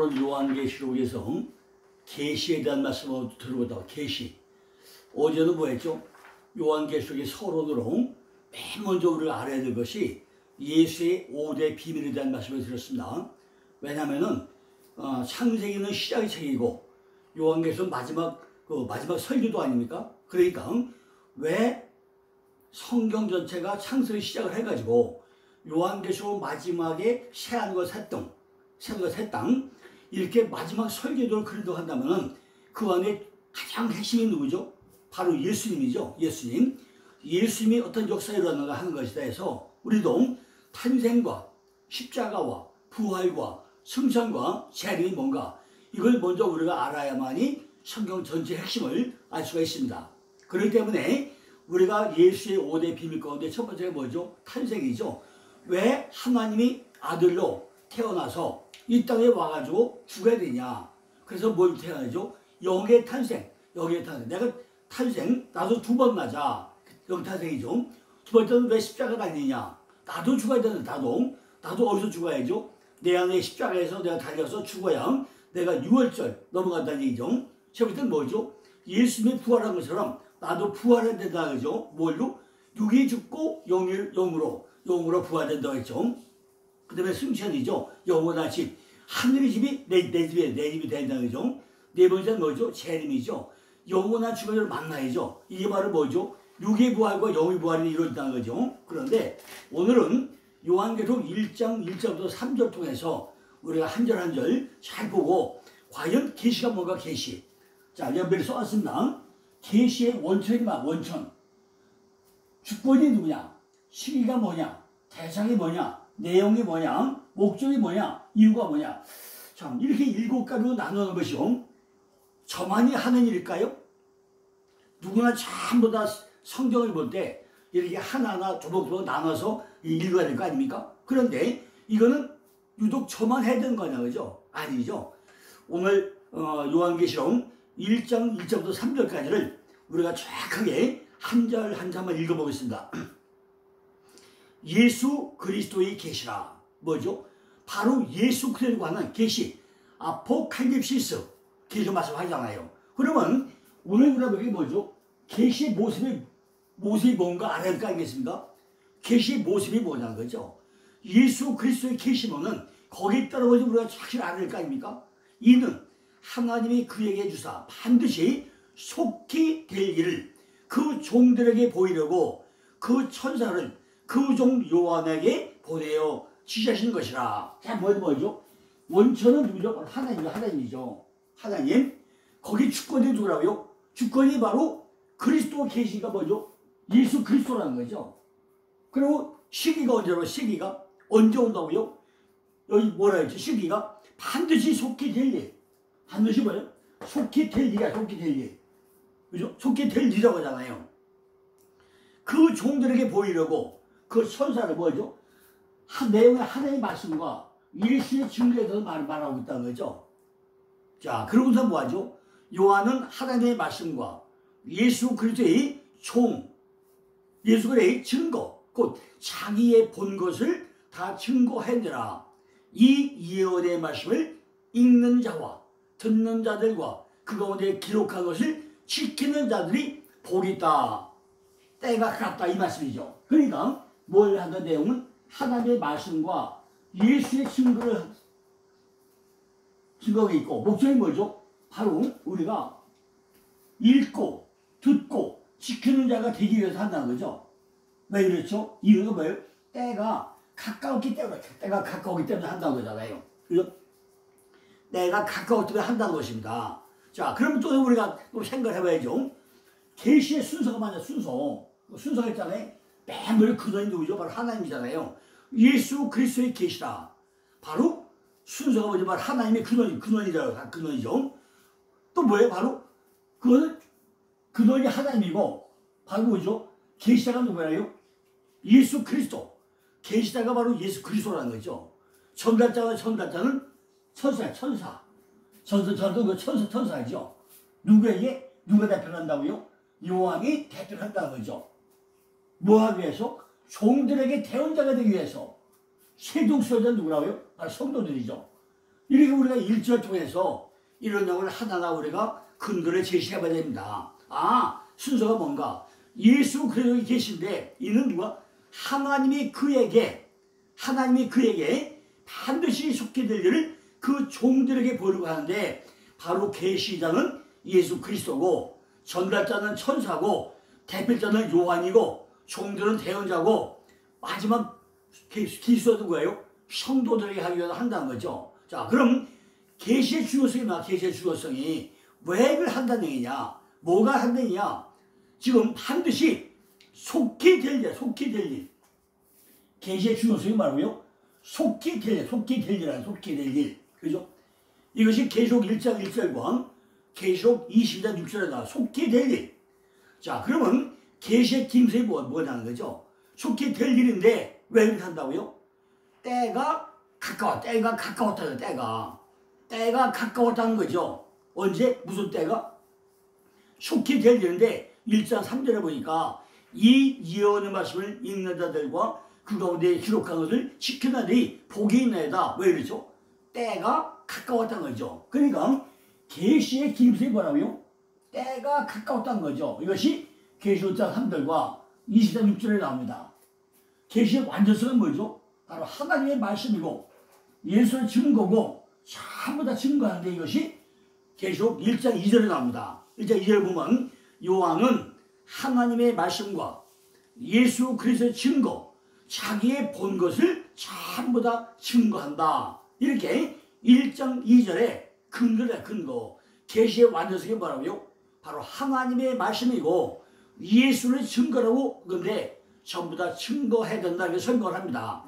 오늘은 요한계시록에서 계시에 대한 말씀을 들어보다가 계시. 어제는 뭐 했죠? 요한계시록의 서론으로 맨 먼저 우리가 알아야 될 것이 예수의 5대 비밀에 대한 말씀을 드렸습니다. 왜냐하면은 창세기는 시작의 책이고 요한계시록 마지막 설교도 아닙니까? 그러니까 왜 성경 전체가 창세기 시작을 해가지고 요한계시록 마지막에 새하늘과 새 땅 이렇게 마지막 설교를 그리도록 한다면은 그 안에 가장 핵심이 누구죠? 바로 예수님이죠. 예수님이 어떤 역사에 일어나는가 하는 것이다 해서 우리도 탄생과 십자가와 부활과 승천과 재림이 뭔가 이걸 먼저 우리가 알아야만이 성경 전체 핵심을 알 수가 있습니다. 그렇기 때문에 우리가 예수의 5대 비밀 가운데 첫 번째가 뭐죠? 탄생이죠. 왜 하나님이 아들로 태어나서 이 땅에 와가지고 죽어야 되냐? 그래서 뭘 태어나죠? 영의 탄생. 내가 탄생, 나도 두 번 맞아. 영 탄생이죠. 두 번째는 왜 십자가 달리냐? 나도 죽어야 되는데, 나도 어디서 죽어야죠? 내 안에 십자가에서 내가 달려서 죽어야 내가 6월절 넘어간다는 얘기죠. 세 번째는 뭐죠? 예수님이 부활한 것처럼 나도 부활해야 된다, 그죠? 뭘로? 육이 죽고 영으로 부활된다고 했죠. 그 다음에 승천이죠. 영원한 집. 하늘의 집이 내 집이 된다는 거죠. 네 번째는 뭐죠? 재림이죠. 영원한 주님을 만나야죠. 이게 바로 뭐죠? 육의 부활과 영의 부활이 이루어진다는 거죠. 그런데 오늘은 요한계시록 1장 1절부터 3절 통해서 우리가 한 절 한 절 잘 보고 과연 계시가 뭔가 계시. 자, 연별을 써왔습니다. 계시의 원천이 원천. 주권이 누구냐? 시기가 뭐냐? 대상이 뭐냐? 내용이 뭐냐? 목적이 뭐냐? 이유가 뭐냐? 참 이렇게 7가지로 나누는 것이요. 저만이 하는 일일까요? 누구나 전부 다 성경을 볼 때 이렇게 하나하나 조목조목 나눠서 읽어야 될 거 아닙니까? 그런데 이거는 유독 저만 해야 되는 거냐, 그죠? 아니죠. 오늘 요한계시록 1장 1절부터 3절까지를 우리가 정확하게 한 절 한 절만 읽어보겠습니다. 예수 그리스도의 계시라. 뭐죠? 바로 예수 그리스도에 관한 계시. 아포칼립시스. 계시 말씀하잖아요. 그러면 오늘 우리가 보기 뭐죠? 계시의 모습이 뭔가 알아야 할 거 아니겠습니까? 계시의 모습이 뭐냐는 거죠. 예수 그리스도의 계시면은 거기에 따라서 우리가 확실히 알아야 할 거 아닙니까? 이는 하나님이 그에게 주사 반드시 속히 될 일을 그 종들에게 보이려고 그 천사를 그 종 요한에게 보내어 지시하신 것이라. 자, 뭐죠? 원천은 누구죠? 바로 하나님이죠. 하나님. 거기 주권이 누구라고요? 주권이 바로 그리스도 계시가 뭐죠? 예수 그리스도라는 거죠. 그리고 시기가 언제라고? 시기가 언제 온다고요? 여기 뭐라 했죠? 시기가 반드시 속히 될 일. 반드시 뭐예요? 속히 될 일이야. 속히 될 일. 그죠? 속히 될 일이라고 하잖아요. 그 종들에게 보이려고 그 천사를 뭐죠? 내용의 하나님의 말씀과 예수의 증거에 대해서 말하고 있다는 거죠. 자, 그러고서 뭐하죠? 요한은 하나님의 말씀과 예수 그리스도의 예수 그리스도의 증거, 곧 자기의 본 것을 다 증거해내라. 이 예언의 말씀을 읽는 자와 듣는 자들과 그 가운데 기록한 것을 지키는 자들이 복이 있다. 때가 가깝다 이 말씀이죠. 그러니까 뭘 하는 내용은 하나님의 말씀과 예수의 증거가 있고 목적이 뭐죠? 바로 우리가 읽고 듣고 지키는 자가 되기 위해서 한다는 거죠. 왜 그렇죠? 이유가 뭐예요? 때가 가까웠기 때문에 한다는 거잖아요. 그죠? 때가 가까웠기 때문에 한다는 것입니다. 자, 그럼 또 우리가 또 생각을 해봐야죠. 계시의 순서가 뭐냐? 순서가 있잖아요. 맨 머리 근원이 누구죠? 바로 하나님이잖아요. 예수 그리스도의 계시라. 바로 순서가 뭐죠? 바로 하나님의 근원이죠. 또 뭐예요? 바로 그거는 근원이 하나님이고 바로 뭐죠? 계시자가 누구예요? 예수 그리스도. 계시자가 바로 예수 그리스도라는 거죠. 전달자는 천사야. 천사죠. 누구에게? 누가 대표를 한다고요? 요한이 대표를 한다는 거죠. 뭐 하기 위해서? 종들에게 대언자가 되기 위해서. 세독수여자 누구라고요? 바로 성도들이죠. 이렇게 우리가 일절 통해서 이런 내용을 하나하나 우리가 근거를 제시해 봐야 됩니다. 순서가 뭔가? 예수 그리스도가 계신데 이는 누가? 하나님이 그에게 반드시 속게 될 일을 그 종들에게 보이려고 하는데, 바로 계시자는 예수 그리스도고, 전달자는 천사고, 대필자는 요한이고, 종들은 대언자고, 마지막 기수는 뭐예요? 성도들에게 하기 위해서 한다는 거죠. 자, 그럼 계시의 중요성이 뭐야? 계시의 중요성이 왜 이걸 한다는 얘기냐? 뭐가 한다는 얘기냐? 지금 반드시 속히 될 일. 계시의 중요성이 뭐라고요? 속히 될 일. 그죠? 이것이 계시록 1장 1절과 계시록 20장 6절에 나와 속히 될 일. 자, 그러면 계시의 김성이 뭐냐는 거죠? 속히 될 일인데 왜 이렇게 한다고요? 때가 가까웠다는 때가 가까웠다는 거죠. 언제? 무슨 때가? 속히 될 일인데 1장 3절에 보니까 이 예언의 말씀을 읽는 자들과 그 가운데 기록한 것을 지켜나니 복이 있나이다. 왜 이러죠? 때가 가까웠다는 거죠. 그러니까 계시의 기름이 뭐라고요? 때가 가까웠다는 거죠. 이것이 계시 5장 3절과 20장 6절에 나옵니다. 계시의 완전성은 뭐죠? 바로 하나님의 말씀이고 예수의 증거고 전부 다 증거하는데, 이것이 계시록 1장 2절에 나옵니다. 1장 2절에 보면 요한은 하나님의 말씀과 예수 그리스도의 증거, 자기의 본 것을 전부 다 증거한다. 이렇게 1장 2절에 근거. 계시의 완전성이 뭐라고요? 바로 하나님의 말씀이고 예수를 증거라고. 그런데 전부 다 증거해야 된다. 이렇게 설명을 합니다.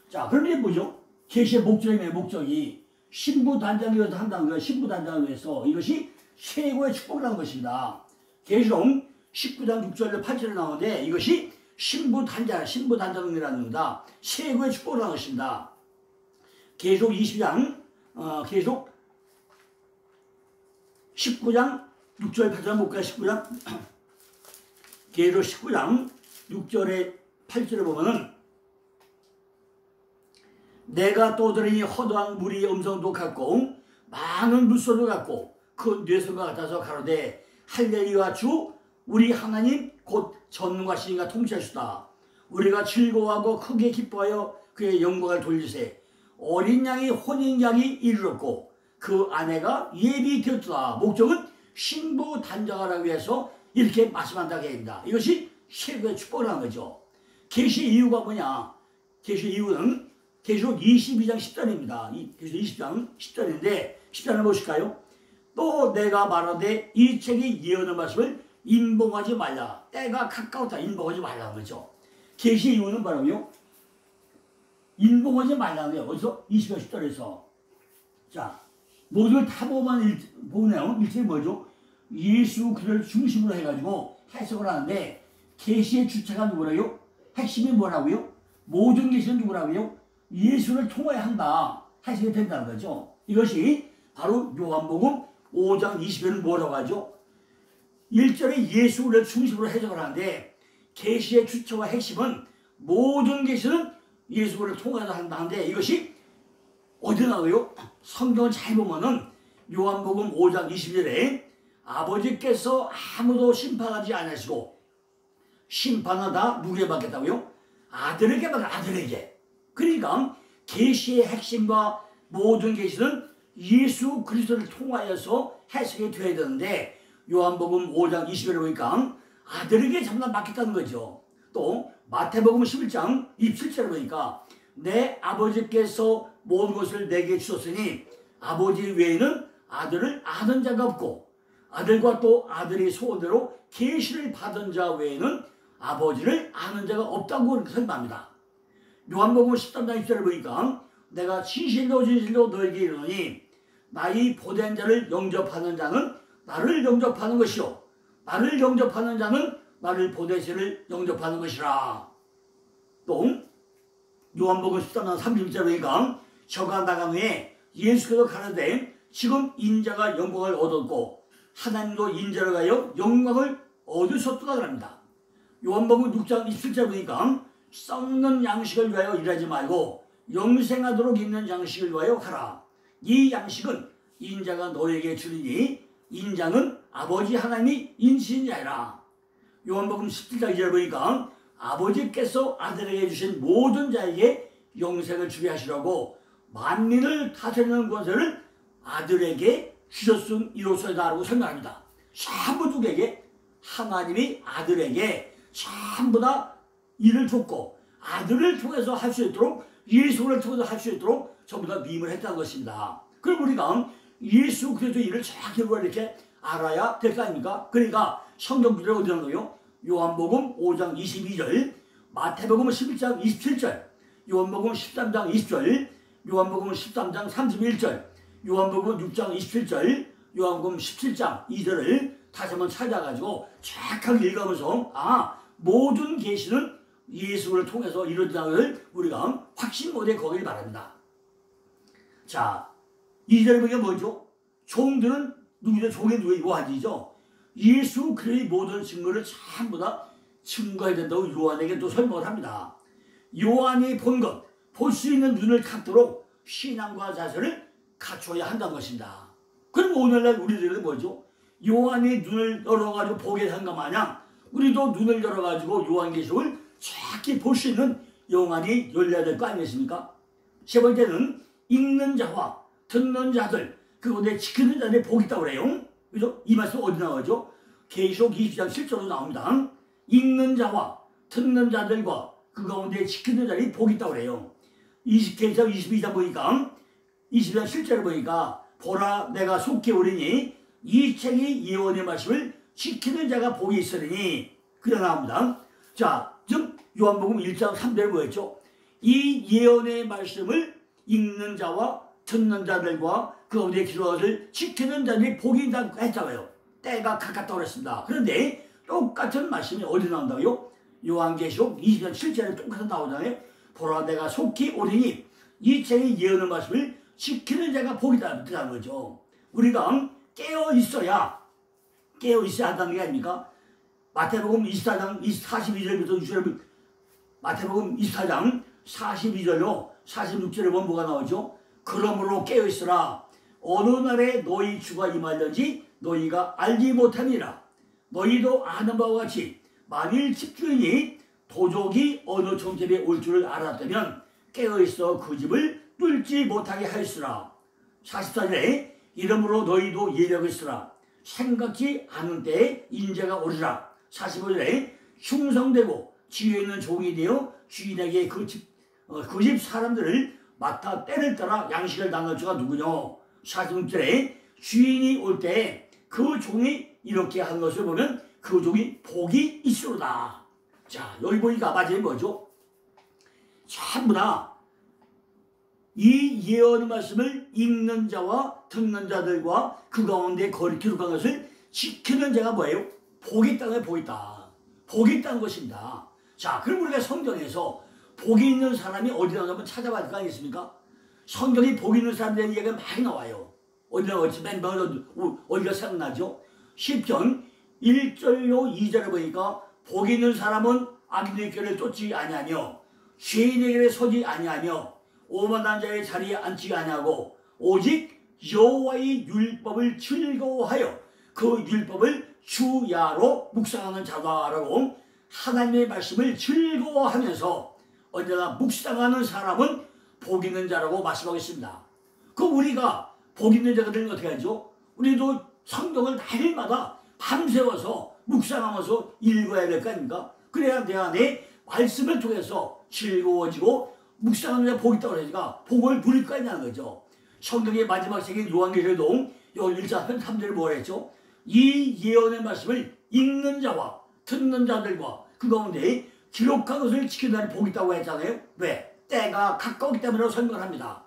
자, 그럼 이게 뭐죠? 계시의 목적이 신부단장을 위해서 한다는 거예요. 신부단장을 위해서. 이것이 최고의 축복이라는 것입니다. 계시록 19장 6절 8절에 나오는데 이것이 신부단장이라는 겁니다. 최고의 축복이라는 것입니다. 계시록 20장 계시록 19장 6절 8절 못 가요. 19장 계시록 19장 6절에 8절에 보면은 내가 또 들으니 허다한 무리의 음성도 같고 많은 물소리도 같고 그 뇌성과 같아서 가로되 할렐루야 주 우리 하나님 곧 전능하시니가 통치하시다. 우리가 즐거워하고 크게 기뻐하여 그의 영광을 돌리세. 어린 양이 혼인양이 이르렀고 그 아내가 예비되었다. 목적은 신부 단장하라고 해서 이렇게 말씀한다고 합니다. 이것이 최고의 축복이라는 거죠. 계시의 이유가 뭐냐? 계시의 이유는 계시록 22장 10절입니다. 계시록 20장 10절인데 10절을 보실까요? 또 내가 말하되 이 책이 예언의 말씀을 인봉하지 말라. 때가 가까웠다. 인봉하지 말라는 거죠. 계시의 이유는 뭐라고요? 인봉하지 말라는 거예요. 어디서? 20장 10절에서. 자, 모두를 다 보면 일체이 뭐죠? 예수 그를 중심으로 해가지고 해석을 하는데, 계시의 주체가 누구라고요? 핵심이 뭐라고요? 모든 계시는 누구라고요? 예수를 통해야 한다. 해석이 된다는 거죠. 이것이 바로 요한복음 5장 20절은 뭐라고 하죠? 1절에 예수를 중심으로 해석을 하는데, 계시의 주체와 핵심은 모든 계시는 예수를 통해서 한다는데, 이것이 어디 나와요? 성경을 잘 보면은 요한복음 5장 20절에 아버지께서 아무도 심판하지 않으시고 심판은 다 누구에게 받겠다고요? 아들에게 받겠다. 아들에게. 그러니까 계시의 핵심과 모든 계시는 예수 그리스도를 통하여서 해석이 되어야 되는데, 요한복음 5장 20절에 보니까 아들에게 전부 다 맡겼다는 거죠. 또 마태복음 11장 27절에 보니까 내 아버지께서 모든 것을 내게 주셨으니 아버지 외에는 아들을 아는 자가 없고 아들과 또 아들의 소원대로 계시를 받은 자 외에는 아버지를 아는 자가 없다고 설명합니다. 요한복음 13장 20절에 보니까 내가 진실로 너에게 이르노니 나의 보낸 자를 영접하는 자는 나를 영접하는 것이요 나를 영접하는 자는 나를 보내시를 영접하는 것이라. 또 요한복음 13장 31절에 보니까 저가 나간 후에 예수께서 가라되 지금 인자가 영광을 얻었고 하나님도 인자를 가여 영광을 얻으셨도다 그럽니다. 요한복음 6장 27절에 보니까 썩는 양식을 위하여 일하지 말고 영생하도록 있는 양식을 위하여 하라. 이 양식은 인자가 너에게 주리니 인자는 아버지 하나님이 인치신 자이라. 요한복음 17장 2절 보니까 아버지께서 아들에게 주신 모든 자에게 영생을 주게 하시라고 만민을 다스리는 권세를 아들에게 주셨음 이로써다라고 설명합니다. 전부 누구에게? 하나님이 아들에게 전부 다 일을 줬고 아들을 통해서 할 수 있도록 예수를 통해서 할 수 있도록 전부 다 위임을 했다는 것입니다. 그럼 우리가 예수 그리스도의 일을 정확히 이렇게 알아야 될 거 아닙니까? 그러니까 성경 구절이 어디 나오나요? 요한복음 5장 22절, 마태복음 11장 27절, 요한복음 13장 20절, 요한복음 13장 31절, 요한복음 6장 27절, 요한복음 17장 2절을 다시 한번 찾아가지고 정확하게 읽으면서 모든 계시는 예수를 통해서 이루어진다는 것을 우리가 확신 못해 거길 바랍니다. 자, 2절에 보니까 뭐죠? 종들은 누구죠? 종의 누구예요? 요한이죠. 예수 그리스도의 모든 증거를 전부 다 증거해야 된다고 요한에게 또 설명을 합니다. 요한이 본 것, 볼 수 있는 눈을 갖도록 신앙과 자세를 갖춰야 한다는 것입니다. 그럼 오늘날 우리들은 뭐죠? 요한이 눈을 열어가지고 보게 한 것 마냥 우리도 눈을 열어가지고 요한계시록을 정확히 볼 수 있는 영안이 열려야 될 거 아니겠습니까? 세 번째는 읽는 자와 듣는 자들, 그곳에 지키는 자들의 복이 있다고 그래요. 그죠? 이 말씀 어디 나오죠? 계시록 20장 7절로 나옵니다. 읽는 자와 듣는 자들과 그 가운데 지키는 자들이 복이 있다고 그래요. 계시록 22장 보니까 20장 7절을 보니까 보라 내가 속히 오리니 이 책이 예언의 말씀을 지키는 자가 복이 있으리니 그래 나옵니다. 자, 지금 요한복음 1장 3절에 뭐였죠? 이 예언의 말씀을 읽는 자와 듣는 자들과 그 가운데 기도를 지키는 자들이 복이 있다고 했잖아요. 때가 가깝다고 그랬습니다. 그런데 똑같은 말씀이 어디 나온다고요? 요한계시록 20장 7절에 똑같이 나오잖아요. 보라 내가 속히 오리니 이 책의 예언의 말씀을 지키는 자가 복이 있다는 거죠. 우리가 깨어 있어야 한다는 게 아닙니까? 마태복음 24장 42절부터 6절, 마태복음 24장 42절로 46절에 보면 뭐가 나오죠? 그러므로 깨어있으라. 어느 날에 너희 주가 임하려지 너희가 알지 못함이라. 너희도 아는 바와 같이 만일 집주인이 도적이 어느 종집에 올 줄을 알았다면 깨어있어 그 집을 뚫지 못하게 하였으라. 44절에 이러므로 너희도 예력을 쓰라. 생각지 않은 때에 인자가 오리라. 45절에 충성되고 지혜 있는 종이 되어 주인에게 그 집 사람들을 맡아 때를 따라 양식을 나눌 주가 누구냐. 46절에 주인이 올 때 그 종이 이렇게 하는 것을 보면 그 종이 복이 있으로다. 자, 여기 보니까 마지막에 뭐죠? 전부 다 이 예언의 말씀을 읽는 자와 듣는 자들과 그 가운데 기록한 것을 지키는 자가 뭐예요? 복이 있다는 거예요. 복이 있다. 복이 있다는 것입니다. 자, 그럼 우리가 성경에서 복이 있는 사람이 어디 나오는지 한번 찾아봐야 될 거 아니겠습니까? 성경이 복이 있는 사람들의 얘기가 많이 나와요. 어디 나올지 맨 어디가 생각나죠? 시편 1절로 2절을 보니까 복이 있는 사람은 악인의 길을 쫓지 아니하며 죄인의 길에 서지 아니하며 오만한 자의 자리에 앉지 아니하고 오직 여호와의 율법을 즐거워하여 그 율법을 주야로 묵상하는 자다라고 하나님의 말씀을 즐거워하면서 언제나 묵상하는 사람은 복 있는 자라고 말씀하겠습니다. 그 우리가 복 있는 자가 되면 어떻게 하죠? 우리도 성경을 날마다 밤새워서 묵상하면서 읽어야 될 거 아닙니까? 그래야 내 안에 말씀을 통해서 즐거워지고 묵상하는 자가 복이 있다고 그러니까 복을 누릴 거 아니냐는 거죠. 성경의 마지막 책인 요한계시록도 여기 1장 3절에 뭐라 했죠? 이 예언의 말씀을 읽는 자와 듣는 자들과 그 가운데 기록한 것을 지키는 자는 복이 있다고 했잖아요. 왜? 때가 가까우기 때문에 설명을 합니다.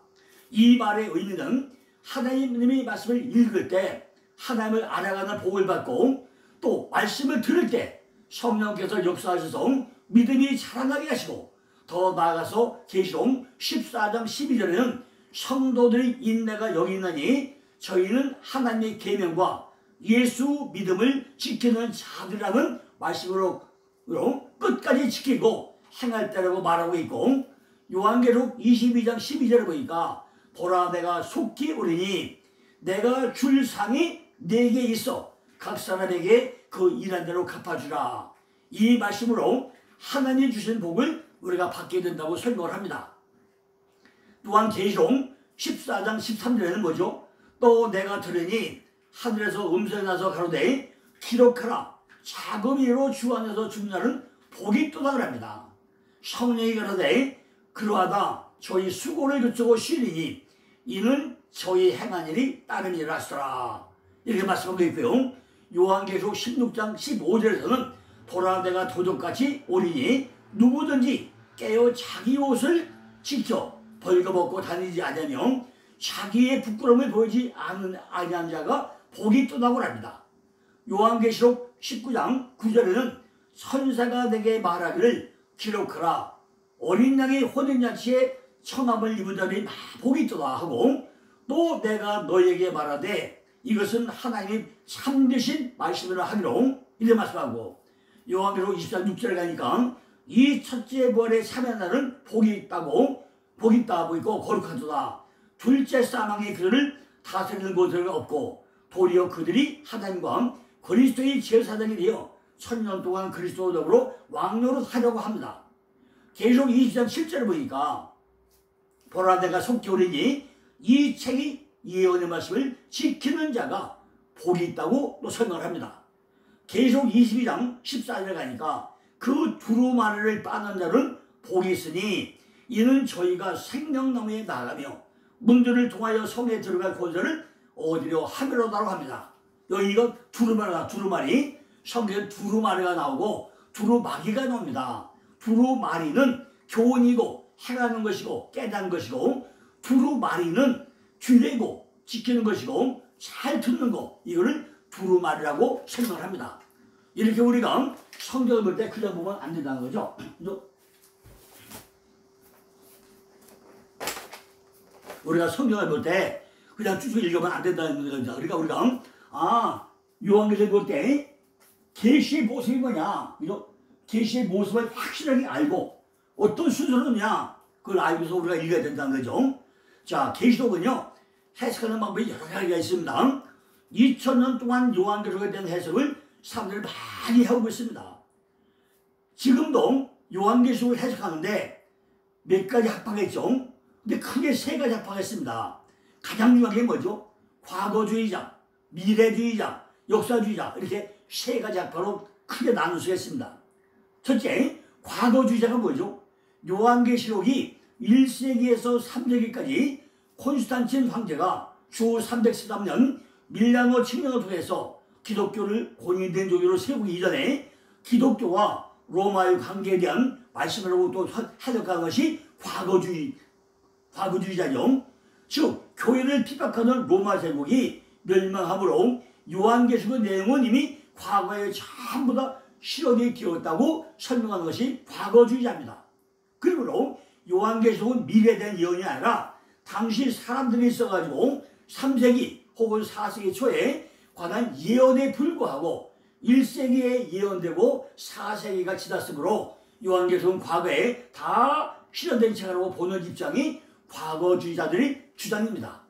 이 말의 의미는 하나님의 말씀을 읽을 때 하나님을 알아가는 복을 받고 또 말씀을 들을 때 성령께서 역사하셔서 믿음이 자라나게 하시고 더 나아가서 계시록 14장 12절에는 성도들의 인내가 여기 있나니 저희는 하나님의 계명과 예수 믿음을 지키는 자들이라는 말씀으로 끝까지 지키고 행할 때라고 말하고 있고 요한계시록 22장 12절을 보니까 보라 내가 속히 오리니 내가 줄 상이 내게 있어 각 사람에게 그 일한 대로 갚아주라. 이 말씀으로 하나님 주신 복을 우리가 받게 된다고 설명을 합니다. 또한 계시록 14장 13절에는 뭐죠? 또 내가 들으니 하늘에서 음성이 나서 가로되 기록하라. 작은 이로 주 안에서 죽는 자는 복이 있도다 그럽니다. 성령이 가로되 그러하다. 저희 수고를 그치고 쉬리니 이는 저희 행한 일이 따름이라 하시더라. 이렇게 말씀하고 있고요. 요한계시록 16장 15절에서는 보라 내가 도적같이 오리니 누구든지 깨어 자기 옷을 지켜 벌거벗고 다니지 않으며 자기의 부끄러움을 보이지 아니한 자가 복이 있도다고 합니다. 요한계시록 19장 9절에는 선사가 내게 말하기를 기록하라. 어린 양의 혼인잔치에 청함을 입은 자들이 복이 있도다 하고 또 내가 너에게 말하되 이것은 하나님이 참되신 말씀이라 하기로 이렇게 말씀하고 요한계시록 24장 6절에 가니까 이 첫째 부활의 3의 날은 복이 있다고 복이 있다 하고 있고 거룩하도다. 둘째 사망의 그들을 다스리는 곳은 없고 도리어 그들이 하나님과 그리스도의 제사장이 되어 1000년 동안 그리스도와 더불어 왕노릇 하려고 합니다. 계시록 20장 7절을 보니까 보라 내가 속히 오리니 이 책이 예언의 말씀을 지키는 자가 복이 있다고 또 설명을 합니다. 계시록 22장 14절에 가니까 그 두루마리를 빠는 자는 복이 있으니 이는 저희가 생명나무에 나가며 문들을 통하여 성에 들어갈 권세를 얻으려 함이로다고 합니다. 여기가 두루마리 성경에 두루마리가 나오고 두루마기가 나옵니다. 두루마리는 교훈이고 행하는 것이고 깨닫는 것이고 두루마리는 주례고 지키는 것이고 잘 듣는 거 이거를 두루마리라고 설명을 합니다. 이렇게 우리가 성경을 볼 때 그냥 보면 안 된다는 거죠. 우리가 성경을 볼 때 그냥 쭉 읽으면 안 된다는 거죠. 그러니까 우리가 요한계시를 볼 때 계시의 모습이 뭐냐, 그죠? 계시의 모습을 확실하게 알고 어떤 순서로냐 그걸 알고서 우리가 읽어야 된다는 거죠. 자, 계시록은요 해석하는 방법이 여러 가지가 있습니다. 2000년 동안 요한계시록에 대한 해석을 사람들이 많이 하고 있습니다. 지금도 요한계시록을 해석하는데 몇 가지 합방했죠. 근데 크게 세 가지 합방했습니다. 가장 중요한 게 뭐죠? 과거주의자, 미래주의자, 역사주의자 이렇게 세 가지 합방으로 크게 나눌 수가 있습니다. 첫째, 과거주의자가 뭐죠? 요한계시록이 1세기에서 3세기까지 콘스탄틴 황제가 주 313년 밀라노 칙령을 통해서 기독교를 공인된 종교로 세우기 이전에 기독교와 로마의 관계에 대한 말씀을 하고 또 해석한 것이 과거주의자죠. 즉 교회를 핍박하는 로마 제국이 멸망함으로 요한계시록의 내용은 이미 과거에 전부 다 실현이 되었다고 설명하는 것이 과거주의자입니다. 그러므로 요한계시록은 미래에 대한 예언이 아니라 당시 사람들이 있어가지고 3세기 혹은 4세기 초에 관한 예언에 불과하고 1세기에 예언되고 4세기가 지났으므로 요한계시록은 과거에 다 실현된 책이라고 보는 입장이 과거주의자들의 주장입니다.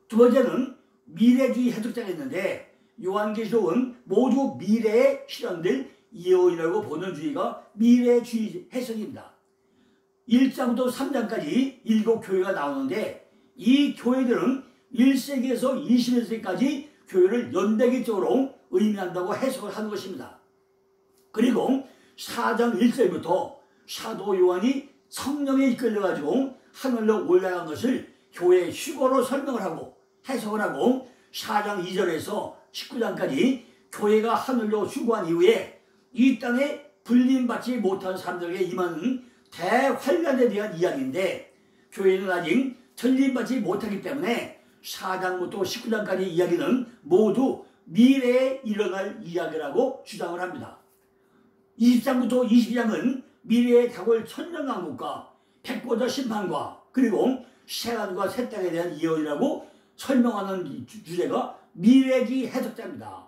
두 번째는 미래주의 해석자가 있는데 요한계시록은 모두 미래에 실현될 예언이라고 보는 주의가 미래주의 해석입니다. 1장부터 3장까지 7교회가 나오는데 이 교회들은 1세기에서 21세기까지 교회를 연대기적으로 의미한다고 해석을 하는 것입니다. 그리고 4장 1절부터 사도 요한이 성령에 이끌려가지고 하늘로 올라간 것을 교회의 휴거로 설명을 하고 해석을 하고 4장 2절에서 19장까지 교회가 하늘로 휴거한 이후에 이 땅에 불림받지 못한 사람들에게 임하는 대환란에 대한 이야기인데 교회는 아직 전림받지 못하기 때문에 4장부터 19장까지 이야기는 모두 미래에 일어날 이야기라고 주장을 합니다. 20장부터 22장은 미래에 다가올 천년왕국과 백보자 심판과 그리고 새하늘과 새 땅에 대한 예언이라고 설명하는 주제가 미래주의 해석자입니다.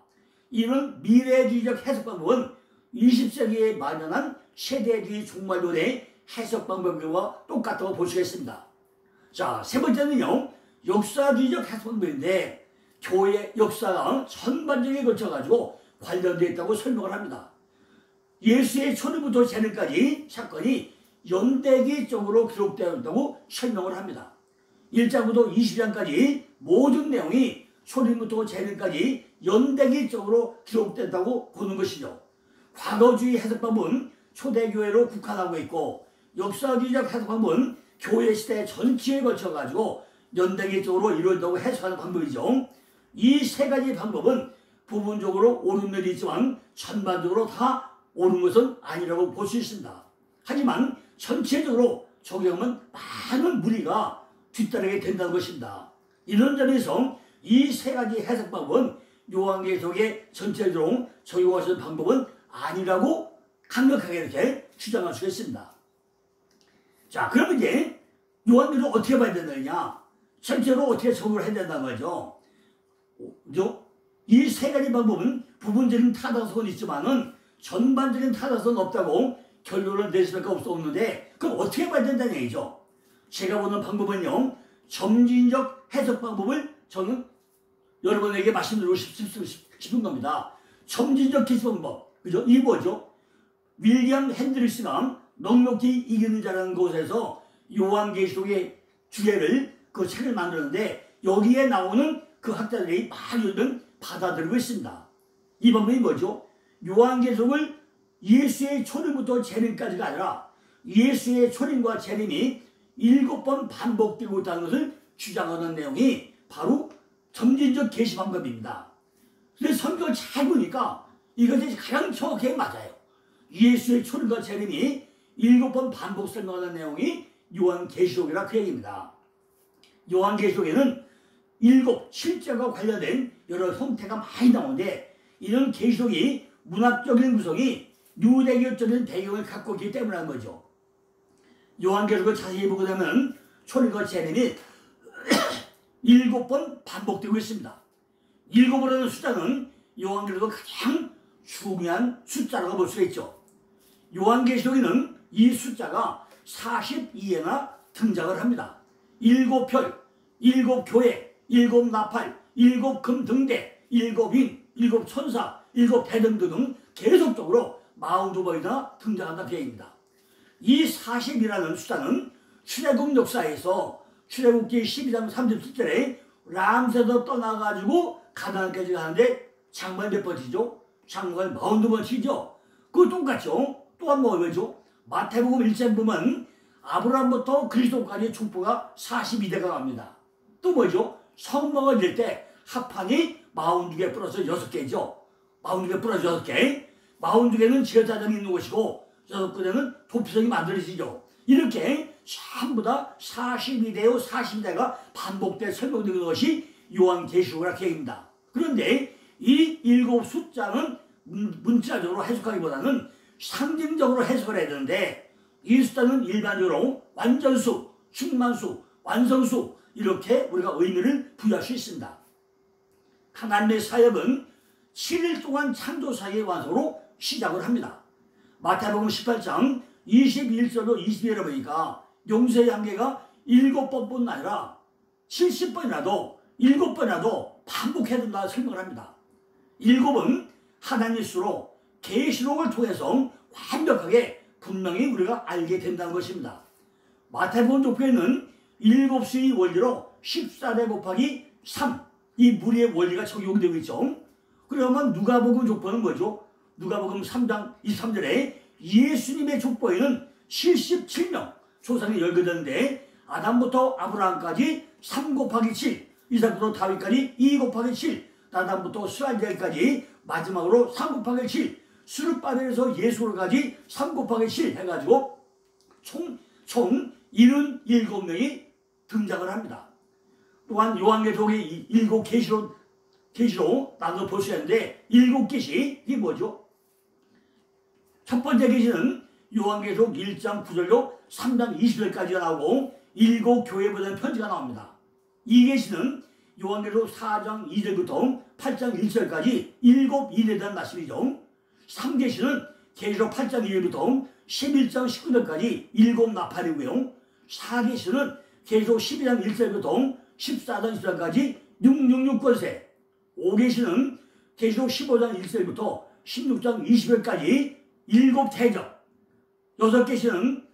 이는 미래주의적 해석 방법은 20세기에 만연한 세대주의 종말론의 해석 방법과 똑같다고 볼 수가 있습니다. 자, 세 번째는요, 역사주의적 해석인데 교회 역사가 전반적에 걸쳐가지고 관련되어 있다고 설명을 합니다. 예수의 초림부터 재림까지 사건이 연대기적으로 기록되어 있다고 설명을 합니다. 1장부터 20장까지 모든 내용이 초림부터 재림까지 연대기적으로 기록된다고 보는 것이죠. 과거주의 해석법은 초대교회로 국한하고 있고 역사주의적 해석법은 교회 시대 전체에 걸쳐가지고 연대기적으로 이루어진다고 해석하는 방법이죠. 이 세 가지 방법은 부분적으로 옳은 면이 있지만 전반적으로 다 옳은 것은 아니라고 볼 수 있습니다. 하지만 전체적으로 적용하면 많은 무리가 뒤따르게 된다는 것입니다. 이런 점에서 이 세 가지 해석법은 요한계시록의 전체적으로 적용할 수 있는 방법은 아니라고 강력하게 이렇게 주장할 수 있습니다. 자, 그럼 이제 요한계시록 어떻게 봐야 된다느냐? 전체로 어떻게 적용을 해야 된다는 거죠. 이 세 가지 방법은 부분적인 타당성은 있지만은 전반적인 타당성은 없다고 결론을 낼 수밖에 없는데, 그럼 어떻게 봐야 된다는 얘기죠. 제가 보는 방법은요, 점진적 해석 방법을 저는 여러분에게 말씀드리고 싶은 겁니다. 점진적 해석 방법, 그죠? 이 뭐죠? 윌리엄 핸드릭스가 넉넉히 이기는 자라는 곳에서 요한계시록의 주제를 그 책을 만들었는데 여기에 나오는 그 학자들이 많이들 받아들이고 있습니다. 이 방법이 뭐죠? 요한계시록을 예수의 초림부터 재림까지가 아니라 예수의 초림과 재림이 7번 반복되고 있다는 것을 주장하는 내용이 바로 점진적 계시 방법입니다. 근데 성경을 잘 보니까 이것이 가장 정확하게 맞아요. 예수의 초림과 재림이 7번 반복 설명하는 내용이 요한계시록이라 그 얘기입니다. 요한계시록에는 7실제와 관련된 여러 형태가 많이 나오는데 이런 계시록이 문학적인 구성이 유대교적인 배경을 갖고 있기 때문이라는 거죠. 요한계시록을 자세히 보게 되면 초림과 재림이 7번 반복되고 있습니다. 7이라는 숫자는 요한계시록의 가장 중요한 숫자라고 볼 수가 있죠. 요한계시록에는 이 숫자가 42회나 등장을 합니다. 7별, 7교회, 7나팔, 7금 등대, 7인, 7천사, 7배등 등 계속적으로 42번이나 등장한다 계획입니다. 이 40이라는 숫자는 출애굽 역사에서 출애굽기 12장 37절에 람세서 떠나가지고 가나안까지 가는데 장관 몇 번이죠? 장관 42번이죠. 그거 똑같죠? 또한 뭐죠? 마태복음 1장 보면 아브라함부터 그리스도까지 족보가 42대가 갑니다. 또 뭐죠? 성막을 질 때 합판이 42개 플러스 6개죠. 42개 플러스 6개. 42개는 제사장이 있는 곳이고 6개는 도피성이 만들어지죠. 이렇게 전부 다 42대요 42대가 반복돼 설명되는 것이 요한계시록이라 계획입니다. 그런데 이 7 숫자는 문자적으로 해석하기보다는 상징적으로 해석을 해야 되는데 이 숫자는 일반적으로 완전수, 충만수, 완성수 이렇게 우리가 의미를 부여할 수 있습니다. 하나님의 사역은 7일 동안 창조사의 완성으로 시작을 합니다. 마태복음 18장 21절로 22절에 보니까 용서의 한계가 7번뿐 아니라 70번이라도 7번이라도 반복해야 된다 설명을 합니다. 7은 하나님의 수로 계시록을 통해서 완벽하게 분명히 우리가 알게 된다는 것입니다. 마태복음 족보에는 7수의 원리로 14대 곱하기 3 이 무리의 원리가 적용되고 있죠. 그러면 누가복음 족보는 뭐죠? 누가복음 3장 23절에 예수님의 족보에는 77명 조상이 열거되는데 아담부터 아브라함까지 3 곱하기 7 이삭부터 다윗까지 2 곱하기 7 나단부터 스알디엘까지 마지막으로 3 곱하기 7 스룹바벨에서 예수로까지 3 곱하기 7 해가지고 총 77명이 등장을 합니다. 또한 요한계시록의 7계시로 나눠 볼 수 있는데 7계시 이게 뭐죠? 첫 번째 계시는 요한계시록 1장 9절로 3장 20절까지가 나오고 7교회에 보내는 편지가 나옵니다. 이 계시는 요한계시록 4장 2절부터 8장 1절까지 7일에 대한 말씀이죠. 3계시는 계시록 8장 2절부터 11장 19절까지 7나팔이고요. 4계시는 계시록 12장 1절부터 14장 14장까지 666권세. 5계시는 계시록 15장 1절부터 16장 20절까지 7대접. 6계시는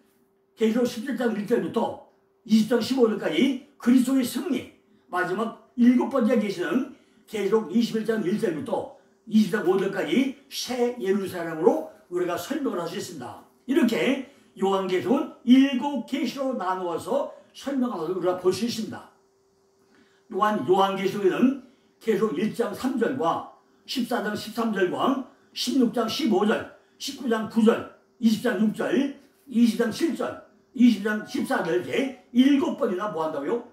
계시록 17장 1절부터 20장 15절까지 그리스도의 승리. 마지막 7번째 계시는 계시록 21장 1절부터 20장 5절까지 새 예루살렘으로 우리가 설명을 할 수 있습니다. 이렇게 요한계시록은 7계시로 나누어서 설명하는 것을 우리가 볼 수 있습니다. 또한 요한계시록에는 계시록 1장 3절과 14장 13절과 16장 15절, 19장 9절, 20장 6절, 20장 7절, 20장 14절 이렇게 7번이나 뭐 한다고요?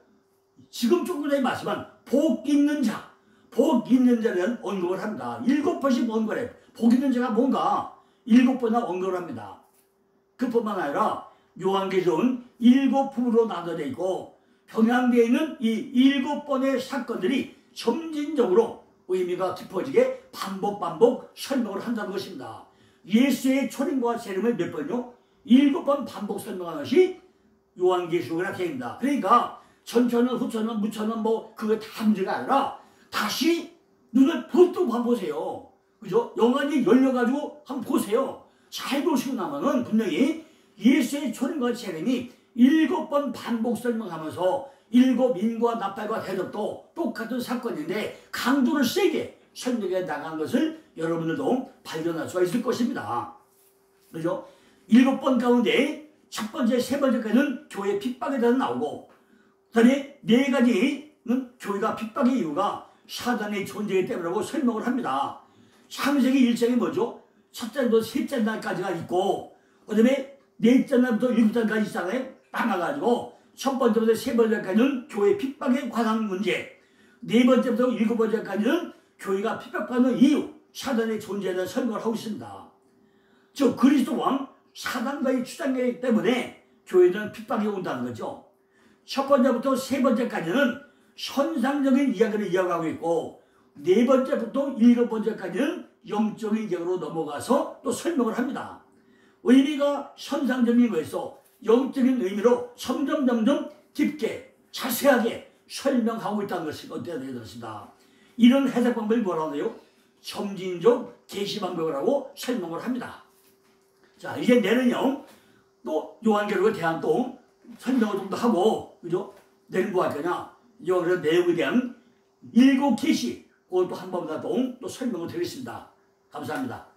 지금 조금 전에 말씀한 복 있는 자, 복 있는 자에 대한 언급을 합니다. 7번씩 언급을 해요. 복 있는 자가 뭔가 7번이나 언급을 합니다. 그뿐만 아니라 요한계시록은 7부로 나눠져 있고 평양되어 있는 이 7번의 사건들이 점진적으로 의미가 깊어지게 반복 설명을 한다는 것입니다. 예수의 초림과 재림을 몇 번요? 7번 반복 설명하는 것이 요한계시록이라 되어있습니다. 그러니까 전천은 후천은 무천은 뭐 그거 다 문제가 아니라 다시 눈을 부릅뜨고 한번 보세요. 그죠? 영안이 열려가지고 한번 보세요. 잘 보시고 나면은 분명히 예수의 초림과 재림이 7번 반복 설명하면서 7인과 나팔과 대접도 똑같은 사건인데 강도를 세게 설명해 나간 것을 여러분들도 발견할 수가 있을 것입니다. 그죠? 7번 가운데 첫 번째, 세 번째까지는 교회 핍박에 대해서 나오고 그 다음에 4가지는 교회가 핍박의 이유가 사단의 존재이기 때문이라고 설명을 합니다. 창세기 1장이 뭐죠? 첫째 날부터 셋째 날까지가 있고 그 다음에 넷째 날부터 7장까지 있잖아요. 나눠가지고 첫 번째부터 세 번째까지는 교회 핍박에 관한 문제, 네 번째부터 7번째까지는 교회가 핍박받는 이유, 사단의 존재에 대한 설명을 하고 있습니다. 즉 그리스도 왕 사단과의 추장이기 때문에 교회는 핍박이 온다는 거죠. 첫 번째부터 세 번째까지는 선상적인 이야기를 이어가고 있고 네 번째부터 7번째까지는 영적인 이야기로 넘어가서 또 설명을 합니다. 의미가 선상적인 거에서 영적인 의미로 점점 깊게 자세하게 설명하고 있다는 것이 어때야 되겠습니다. 이런 해석 방법을 뭐라고 해요? 점진적 계시 방법이라고 설명을 합니다. 자, 이제 내일은요 또 요한계시록에 대한 또 설명을 좀 더 하고, 그죠? 내일 뭐 할 거냐? 요한계시록 내용에 대한 7계시, 그걸 또 한 번 더 또 설명을 드리겠습니다. 감사합니다.